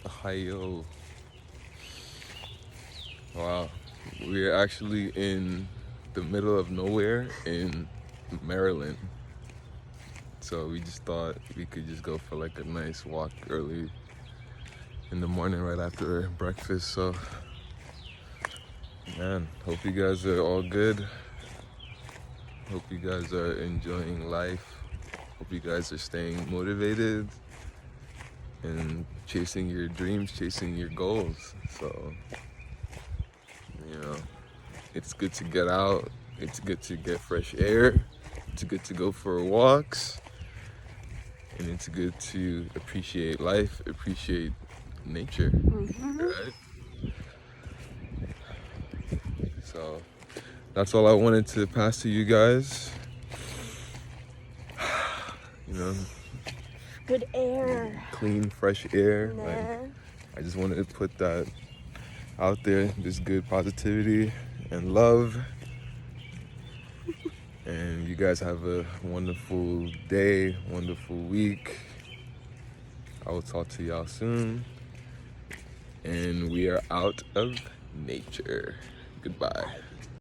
Ohio. Wow. We're actually in the middle of nowhere in Maryland. So we just thought we could just go for like a nice walk early in the morning right after breakfast. So, man, hope you guys are all good. Hope you guys are enjoying life. Hope you guys are staying motivated and chasing your dreams, chasing your goals. So, you know, it's good to get out. It's good to get fresh air. It's good to go for walks. And it's good to appreciate life, appreciate nature, right? So that's all I wanted to pass to you guys. You know, Good air. clean, fresh air. Like, Man. I just wanted to put that out there, this good positivity and love. And you guys have a wonderful day, wonderful week. I will talk to y'all soon. And we are out of nature. Goodbye.